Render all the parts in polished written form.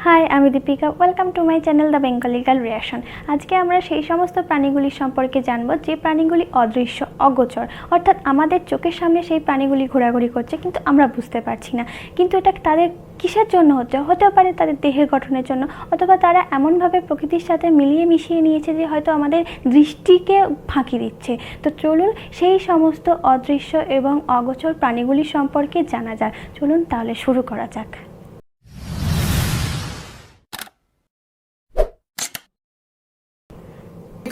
High, আমি Deepika. Welcome to my channel the Bengali girl reaction. আজকে আমরা সেই সমস্ত প্রাণীগুলির সম্পর্কে জানবো যে প্রাণীগুলি অদৃশ্য, অগোচর, অর্থাৎ আমাদের চোখের সামনে সেই প্রাণীগুলি ঘোরাঘুরি করছে কিন্তু আমরা বুঝতে পারছি না। কিন্তু এটা তাদের কিসের জন্য হতে পারে তাদের দেহের গঠনের জন্য, অথবা তারা এমনভাবে প্রকৃতির সাথে মিলিয়ে মিশিয়ে নিয়েছে যে হয়তো আমাদের দৃষ্টিকে ফাঁকি দিচ্ছে। তো চলুন সেই সমস্ত অদৃশ্য এবং অগোচর প্রাণীগুলির সম্পর্কে জানা যাক। চলুন তাহলে শুরু করা যাক।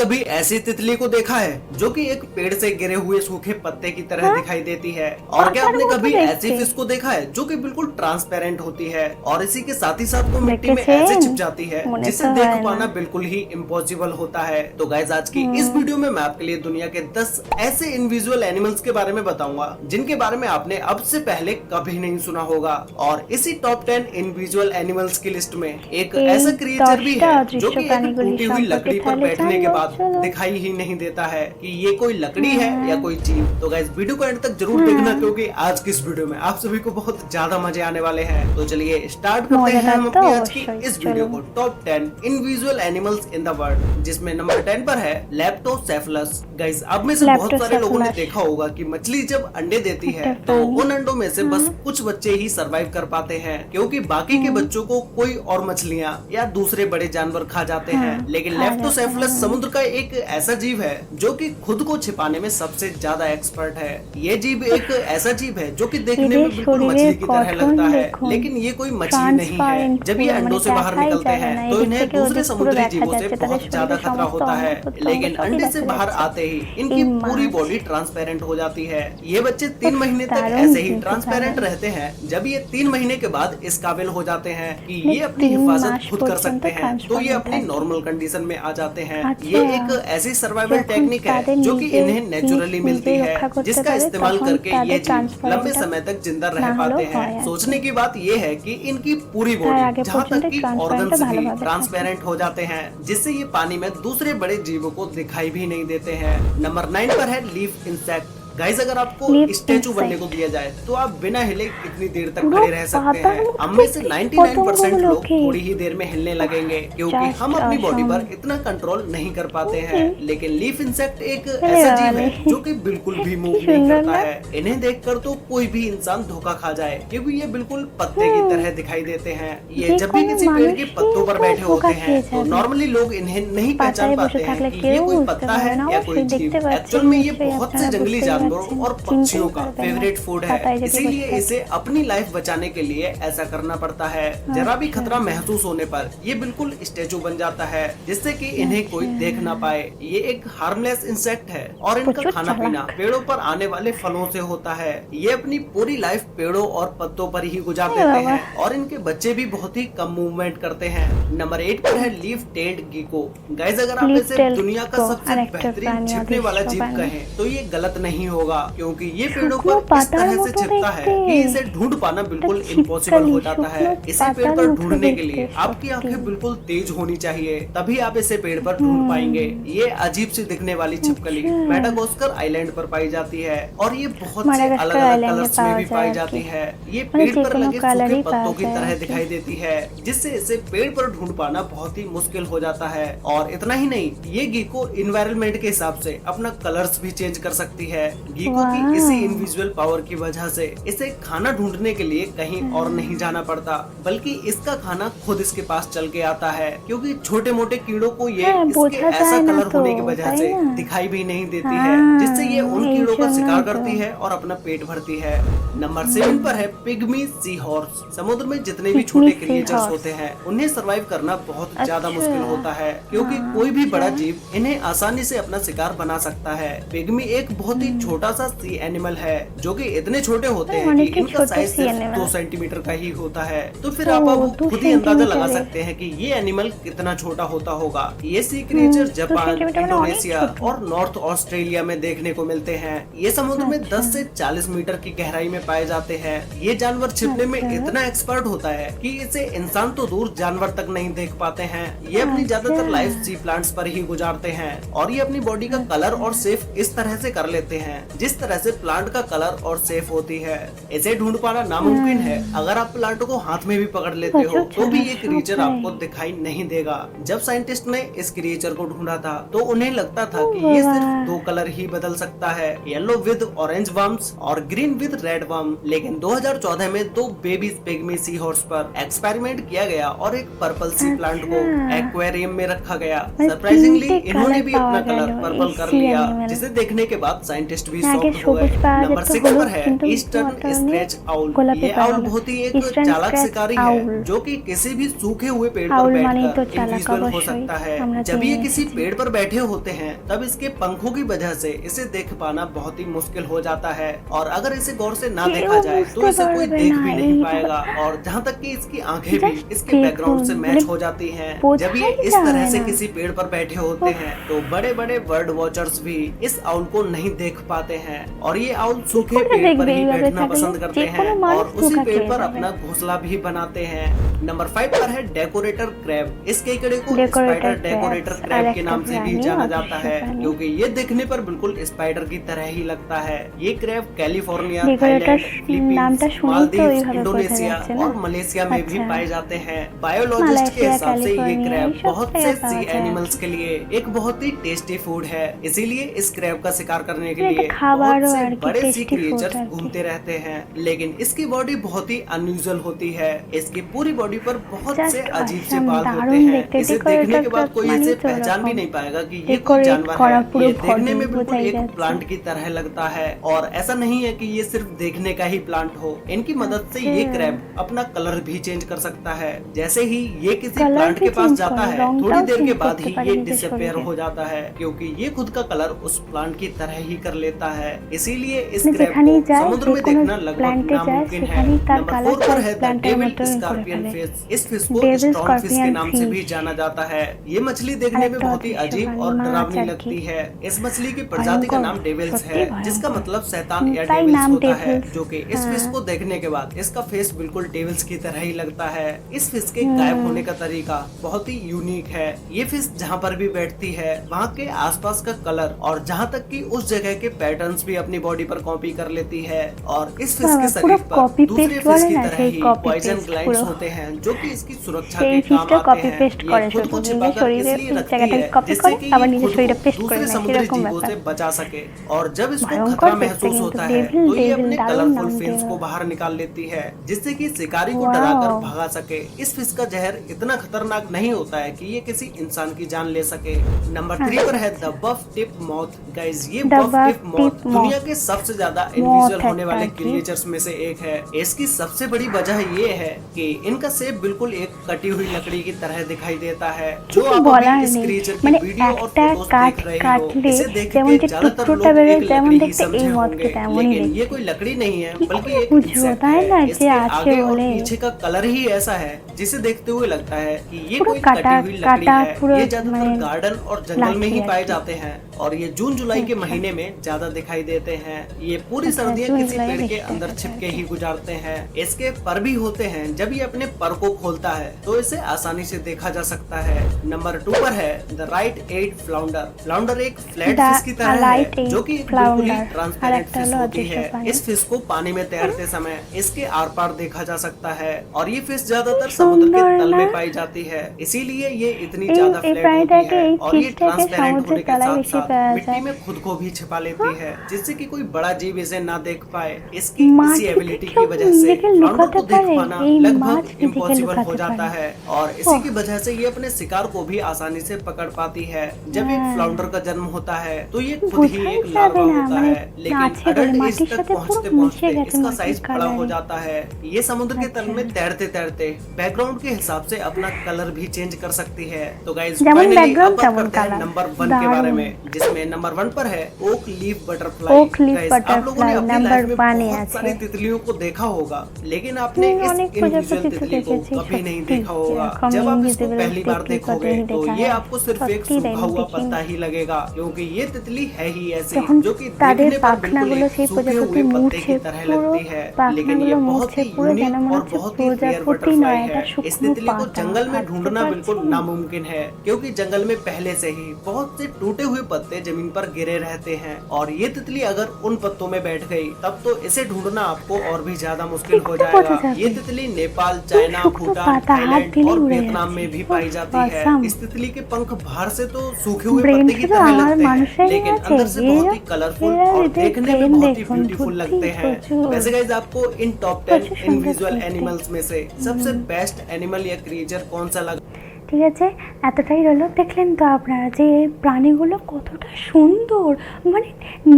कभी ऐसी तितली को देखा है जो कि एक पेड़ से गिरे हुए सूखे पत्ते की तरह दिखाई देती है? और क्या आपने कभी ऐसी फिश को देखा है जो कि बिल्कुल ट्रांसपेरेंट होती है और इसी के साथ ही साथ वो मिट्टी में ऐसे छिप जाती है जिसे देख पाना बिल्कुल ही इम्पॉसिबल होता है। तो गाइस, आज की इस वीडियो में मैं आपके लिए दुनिया के 10 ऐसे इनविजुअल एनिमल्स के बारे में बताऊंगा जिनके बारे में आपने अब से पहले कभी नहीं सुना होगा। और इसी टॉप 10 इनविजुअल एनिमल्स की लिस्ट में एक ऐसा क्रिएचर भी है जो कि एक टूटी हुई लकड़ी पर बैठने के बाद दिखाई ही नहीं देता है कि ये कोई लकड़ी है या कोई चीज। तो गाइस, वीडियो को एंड तक जरूर देखना क्योंकि आज की इस वीडियो में आप सभी को बहुत ज्यादा मजे आने वाले हैं। तो चलिए स्टार्ट करते हैं हम अपनी आज की इस वीडियो को। Top 10 invisible animals in the world, जिसमें नंबर 10 पर है लेप्टोसेफलस। गाइस, अब में से बहुत सारे लोगों ने देखा होगा कि मछली जब अंडे देती है तो उन अंडों में से बस कुछ बच्चे ही सरवाइव कर पाते हैं, क्योंकि बाकी के बच्चों को कोई और मछलियाँ या दूसरे बड़े जानवर खा जाते हैं। लेकिन लेप्टोसेफलस समुद्र का एक ऐसा जीव है जो कि खुद को छिपाने में सबसे ज्यादा एक्सपर्ट है। ये जीव एक ऐसा जीव है जो कि देखने में बिल्कुल मछली की तरह लगता है, लेकिन ये कोई मछली नहीं है। जब ये अंडों से बाहर निकलते हैं तो इन्हें दूसरे समुद्री जीवों से बहुत ज्यादा खतरा होता है, लेकिन अंडे से बाहर आते ही इनकी पूरी बॉडी ट्रांसपेरेंट हो जाती है। ये बच्चे 3 महीने तक ऐसे ही ट्रांसपेरेंट रहते हैं। जब ये 3 महीने के बाद इस काबिल हो जाते हैं कि ये अपनी हिफाजत खुद कर सकते हैं, तो ये अपनी नॉर्मल कंडीशन में आ जाते हैं। ये एक ऐसी सर्वाइवल टेक्निक है जो कि इन्हें नेचुरली मिलती है, जिसका इस्तेमाल करके ये जीव लंबे समय तक जिंदा रह पाते हैं। सोचने की बात ये है कि इनकी पूरी बॉडी जहाँ तक की ऑर्गन्स भी ट्रांसपेरेंट हो जाते हैं, जिससे ये पानी में दूसरे बड़े जीवों को दिखाई भी नहीं देते हैं। नंबर 9 पर है लीफ इंसेक्ट। गाइस, अगर आपको स्टैचू बनने को दिया जाए तो आप बिना हिले कितनी देर तक खड़े रह सकते हैं? हम में से 99% लोग थोड़ी ही देर में हिलने लगेंगे, क्योंकि हम अपनी बॉडी पर इतना कंट्रोल नहीं कर पाते हैं। लेकिन लीफ इंसेक्ट एक ऐसा जीव है जो कि बिल्कुल भी मूव नहीं करता है। इन्हें देखकर तो कोई भी इंसान धोखा खा जाए, क्योंकि ये बिल्कुल पत्ते की तरह दिखाई देते हैं। ये जब भी किसी पेड़ के पत्तों पर बैठे होते हैं तो नॉर्मली लोग इन्हें नहीं पहचान पाते हैं कि ये कोई पत्ता है या कोई जीव। एक्चुअल में ये बहुत से जंगली जानवरों और पक्षियों का फेवरेट फूड है, इसीलिए इसे अपनी लाइफ बचाने के लिए ऐसा करना पड़ता है। जरा भी खतरा महसूस होने पर ये बिल्कुल स्टैचू बन जाता है, जिससे कि इन्हें कोई देख ना पाए। ये एक हार्मलेस इंसेक्ट है और इनका खाना पीना पेड़ों पर आने वाले फलों से होता है। ये अपनी पूरी लाइफ पेड़ों और पत्तों पर ही गुजार देते हैं और इनके बच्चे भी बहुत ही कम मूवमेंट करते हैं। नंबर 8 पर है लीफ टेल्ड गेको। गाइस, अगर आप इसे दुनिया का सबसे बेहतरीन छिपने वाला जीव कहें तो ये गलत नहीं होगा, क्योंकि ये पेड़ों पर इस तरह से छिपता है कि इसे ढूंढ पाना बिल्कुल इम्पॉसिबल हो जाता है। इसे पेड़ पर ढूंढने के लिए आपकी आंखें बिल्कुल तेज होनी चाहिए, तभी आप इसे पेड़ पर ढूंढ पाएंगे। ये अजीब सी दिखने वाली छिपकली मैडागास्कर आइलैंड पर पाई जाती है और ये बहुत से अलग अलग कलर्स में भी पाई जाती है। ये पेड़ पर लगे सूखे पत्तों की तरह दिखाई देती है, जिससे इसे पेड़ पर ढूंढ पाना बहुत ही मुश्किल हो जाता है। और इतना ही नहीं, ये गीको इन्वायरमेंट के हिसाब से अपना कलर्स भी चेंज कर सकती है। गीको की इसी इनविजुअल पावर की वजह से इसे खाना ढूंढने के लिए कहीं और नहीं जाना पड़ता, बल्कि इसका खाना खुद इसके पास चल के आता है, क्योंकि छोटे मोटे कीड़ों को ये इसके ऐसा कलर होने की वजह से दिखाई भी नहीं देती है, जिससे ये उन कीड़ों का शिकार करती है और अपना पेट भरती है। नंबर 7 पर है पिग्मी सी हॉर्स। समुद्र में जितने भी छोटे क्रिएचर्स होते हैं उन्हें सरवाइव करना बहुत ज्यादा मुश्किल होता है, क्योंकि कोई भी बड़ा जीव इन्हें आसानी से अपना शिकार बना सकता है। पिग्मी एक बहुत ही छोटा सा सी एनिमल है जो कि इतने छोटे होते हैं कि इनका साइज सिर्फ 2 सेंटीमीटर का ही होता है। तो फिर आप खुद ही अंदाजा लगा सकते हैं कि ये एनिमल कितना छोटा होता होगा। ये सी क्रिएचर जापान, इंडोनेशिया और नॉर्थ ऑस्ट्रेलिया में देखने को मिलते हैं। ये समुद्र में 10 से 40 मीटर की गहराई में पाए जाते हैं। ये जानवर छिपने में इतना एक्सपर्ट होता है कि इसे इंसान तो दूर जानवर तक नहीं देख पाते हैं। ये अपनी ज्यादातर लाइफ सी प्लांट्स पर ही गुजारते हैं और ये अपनी बॉडी का कलर और शेप इस तरह से कर लेते हैं जिस तरह से प्लांट का कलर और शेप होती है। इसे ढूंढ पाना नामुमकिन है। अगर आप प्लांट को हाथ में भी पकड़ लेते हो तो भी ये क्रिएचर आपको दिखाई नहीं देगा। जब साइंटिस्ट ने इस क्रिएचर को ढूंढा था तो उन्हें लगता था कि ये सिर्फ 2 कलर ही बदल सकता है, येलो विद ऑरेंज वर्म्स और ग्रीन विद रेड वर्म। लेकिन 2014 में 2 बेबी पिग्मी सी हॉर्स पर एक्सपेरिमेंट किया गया और एक पर्पल सी प्लांट को एक्वेरियम में रखा गया। सरप्राइजिंगली इन्होंने भी अपना कलर पर्पल कर लिया, जिसे देखने के बाद साइंटिस्ट भी शॉक्ड हो गए। नंबर 6 पर है ईस्टर्न स्ट्रेच आउल। ये आउल बहुत ही एक चालाक शिकारी है जो कि किसी भी सूखे हुए पेड़ पर बैठकर इनविजिबल हो सकता है। जब ये किसी पेड़ पर बैठे होते हैं तब इसके पंखों की वजह से इसे देख पाना बहुत ही मुश्किल हो जाता है, और अगर इसे गौर से ना देखा जाए तो इसे कोई देख भी नहीं पाएगा। और जहाँ तक कि इसकी आंखें भी इसके बैकग्राउंड से मैच हो जाती हैं। जब ये इस तरह से किसी पेड़ पर बैठे होते हैं तो बड़े बड़े बर्ड वॉचर्स भी इस आउल को नहीं देख पाते हैं, और ये आउल सूखे पेड़ पर ही बैठना पसंद करते हैं और उसी पेड़ पर अपना घोंसला भी बनाते हैं। नंबर 5 पर है डेकोरेटर क्रैब। इस केकड़े को स्पाइडर डेकोरेटर क्रैब के नाम से भी जाना जाता है, क्योंकि ये दिखने पर बिल्कुल स्पाइडर की तरह ही लगता है। ये crab California, Thailand, Philippines, Maldives, Indonesia और मलेशिया में भी पाए जाते हैं। बायोलॉजिस्ट के हिसाब से ये क्रैब बहुत से सी एनिमल्स के लिए एक बहुत ही टेस्टी फूड है, इसीलिए इस क्रैब का शिकार करने के लिए बहुत से बड़े सी क्रिएचर्स घूमते रहते हैं। लेकिन इसकी बॉडी बहुत ही अनयूजुअल होती है। इसकी पूरी बॉडी पर बहुत से अजीब से बाल होते हैं। इसे देखने के बाद कोई इसे पहचान भी नहीं पाएगा कि ये कोई जानवर है। ये देखने में बिल्कुल एक प्लांट की तरह लगता है, और ऐसा नहीं है कि ये सिर्फ देखने का ही प्लांट हो। इनकी मदद से ये क्रैब अपना कलर भी चेंज कर सकता है। जैसे ही ये किसी प्लांट के पास जाता है थोड़ी देर के बाद ही ये डिसअपियर हो जाता है, क्योंकि ये खुद का कलर उस प्लांट की तरह ही कर लेता है। इसीलिए इस क्रैब को समुद्र में देखना लगभग नामुमकिन है। नंबर 4 पर है द डेविल स्कॉर्पियन फिश। इस फिश को स्टोन फिश के नाम से भी जाना जाता है। ये मछली देखने में बहुत ही अजीब और डरावनी लगती है। इस मछली की प्रजाति का नाम डेविल्स है, जिसका मतलब शैतान या डेविल्स होता है, जो कि इस फिश को देखने के बाद इसका फेस बिल्कुल डेविल्स की तरह ही लगता है। इस फिश के गायब होने का तरीका बहुत ही यूनिक है। ये फिश जहाँ पर भी बैठती है वहाँ के आसपास का कलर और जहाँ तक कि उस जगह के पैटर्न्स भी अपनी बॉडी पर कॉपी कर लेती है। और इस फिश के शरीर पर दूसरे फिश की तरह ही पॉइजन ग्लैंड्स होते हैं, जो कि इसकी सुरक्षा के काम आते हैं। ये खुद को छिपाकर इसलिए रखती है जिससे कि खुद को दूसरे समुद्री जीवों से बचा सके। और जब इसको खतरा महसूस होता है तो ये अपने कलरफुल फिन्स को बाहर निकाल लेती है, जिससे कि शिकारी को डराकर भगा सके। इस फिश का जहर इतना खतरनाक नहीं होता है कि ये किसी इंसान की जान ले सके। नंबर 3 पर है the buff tip moth. Guys, ये बफ टिप मॉथ दुनिया के सबसे ज्यादा इनविजिबल होने वाले क्रिएचर्स में से एक है। इसकी सबसे बड़ी वजह ये है कि इनका शेप बिल्कुल एक कटी हुई लकड़ी की तरह दिखाई देता है। जो आप अभी इस क्रिएचर की वीडियो और फोटोज देख रहे हो, इसे देख के ज्यादातर लोग एक लकड़ी ही समझे होंगे, लेकिन ये कोई लकड़ी नहीं है बल्कि एक इंसेक्ट है। इसके आगे और पीछे का कलर ही ऐसा है जिसे देखते हुए लगता है कि ये कोई कटी हुई लकड़ी है। ये ज्यादातर गार्डन और जंगल में ही पाए जाते हैं और ये जून जुलाई के महीने में ज्यादा दिखाई देते हैं। ये पूरी सर्दियाँ किसी पेड़ के अंदर छिपके ही गुजारते हैं। इसके पर भी होते हैं, जब ये अपने पर को खोलता है तो इसे आसानी से देखा जा सकता है। नंबर 2 पर है the right eyed flounder. Flounder एक फ्लैट फिश की तरह है जो कि बिल्कुल ही ट्रांसपेरेंट फिश होती है। इस फिश को पानी में तैरते समय इसके आर पार देखा जा सकता है, और ये फिश ज्यादातर समुद्र के तल में पाई जाती है, इसीलिए ये इतनी ज्यादा फ्लैट होती है। और ये ट्रांसपेरेंट होने के साथ साथ मिट्टी में खुद को भी छिपा लेती है, जिससे कि कोई बड़ा जीव इसे ना देख पाए। इसकी इसी एबिलिटी की वजह से फ्लाउंडर को देख पाना लगभग इम्पॉसिबल हो जाता है, और इसी की वजह से ये अपने शिकार को भी आसानी से पकड़ पाती है। जब एक फ्लाउंडर का जन्म होता है तो ये खुद ही एक लार्वा होता है, लेकिन अडल्ट एज तक पहुँचते पहुँचते इसका साइज बड़ा हो जाता है। ये समुद्र के तल में तैरते तैरते बैकग्राउंड के हिसाब से अपना कलर भी चेंज कर सकती है। तो गाइस, फाइनली अब बात करते हैं नंबर 1 के बारे में, जिसमें नंबर 1 पर है ओक लीफ बटरफ्लाई। आप लोगों ने अपनी लाइफ में बहुत सारी तितलियों को देखा होगा, लेकिन आपने इस इनविजिबल तितली को कभी नहीं देखा होगा। जब आप इसको पहली बार देखोगे तो ये आपको सिर्फ एक सूखा हुआ पत्ता ही लगेगा, क्योंकि ये तितली है ही ऐसी जो कि देखने पर बिल्कुल एक सूखे हुए पत्ते की तरह लगती है, लेकिन ये बहुत ही यूनिक और बहुत ही रेयर बटरफ्लाई है। इस तितली को जंगल में ढूंढना बिल्कुल नामुमकिन है, क्योंकि जंगल में पहले से ही बहुत से टूटे हुए पत्ते पत्ते जमीन पर गिरे रहते हैं और ये तितली अगर उन पत्तों में बैठ गई तब तो इसे ढूंढना आपको और भी ज्यादा मुश्किल हो जाएगा। ये तितली नेपाल, चाइना, भूटान, थाईलैंड और वियतनाम में भी पाई जाती है। इस तितली के पंख बाहर से तो सूखे हुए पत्ते की तरह लगते हैं, लेकिन अंदर से बहुत ही कलरफुल और देखने में बहुत ही ब्यूटीफुल लगते हैं। वैसे गाइस, आपको इन टॉप 10 इनविजुअल एनिमल्स में से सबसे बेस्ट एनिमल या क्रिएचर कौन सा लगा? ঠিক আছে, এতটাই রইল। দেখলেন তো আপনারা যে প্রাণীগুলো কতটা সুন্দর, মানে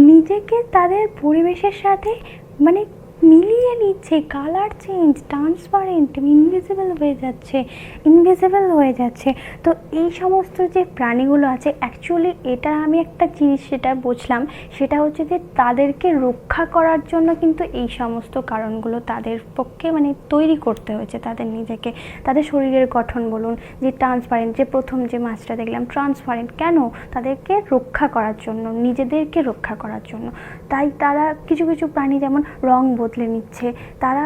নিজেকে তাদের পরিবেশের সাথে মানে মিলিয়ে নিচ্ছে, কালার চেঞ্জ, ট্রান্সপারেন্ট, ইনভিজিবল হয়ে যাচ্ছে। তো এই সমস্ত যে প্রাণীগুলো আছে, অ্যাকচুয়ালি এটা আমি একটা জিনিস সেটা বুঝলাম, সেটা হচ্ছে যে তাদেরকে রক্ষা করার জন্য কিন্তু এই সমস্ত কারণগুলো তাদের পক্ষে মানে তৈরি করতে হয়েছে তাদের নিজেকে। তাদের শরীরের গঠন বলুন, যে ট্রান্সপারেন্ট, যে প্রথম যে মাছটা দেখলাম ট্রান্সপারেন্ট, কেন? তাদেরকে রক্ষা করার জন্য, নিজেদেরকে রক্ষা করার জন্য। তাই তারা কিছু কিছু প্রাণী যেমন রং বদলে নিচ্ছে, তারা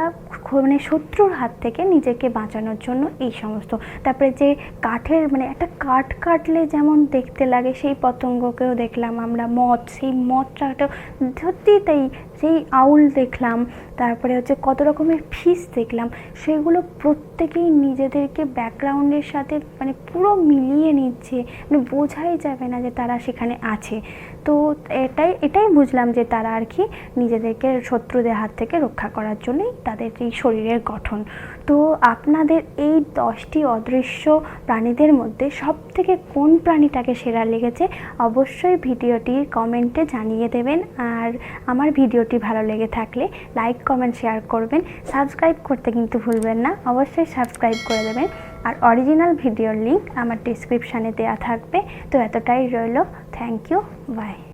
মানে শত্রুর হাত থেকে নিজেকে বাঁচানোর জন্য এই সমস্ত। তারপরে যে কাঠের মানে একটা কাঠ কাটলে যেমন দেখতে লাগে, সেই পতঙ্গকেও দেখলাম আমরা। মথ, সেই মথটাও সত্যি তাই, সেই আউল দেখলাম। তারপরে হচ্ছে কত রকমের ফিশ দেখলাম, সেগুলো প্রত্যেকেই নিজেদেরকে ব্যাকগ্রাউন্ডের সাথে মানে পুরো মিলিয়ে নিচ্ছে, মানে বোঝাই যাবে না যে তারা সেখানে আছে। তো এটাই বুঝলাম যে তারা আর কি নিজেদেরকে শত্রুদের হাত থেকে রক্ষা করার জন্যই তাদের এই শরীরের গঠন। তো আপনাদের এই 10টি অদৃশ্য প্রাণীদের মধ্যে সবথেকে কোন প্রাণীটাকে সেরা লেগেছে অবশ্যই ভিডিওটির কমেন্টে জানিয়ে দেবেন। আর আমার ভিডিওটি ভালো লেগে থাকলে লাইক, কমেন্ট, শেয়ার করবেন। সাবস্ক্রাইব করতে কিন্তু ভুলবেন না, অবশ্যই সাবস্ক্রাইব করে দেবেন। আর অরিজিনাল ভিডিওর লিঙ্ক আমার ডিসক্রিপশানে দেওয়া থাকবে। তো এতটাই রইল, থ্যাংক ইউ, বাই।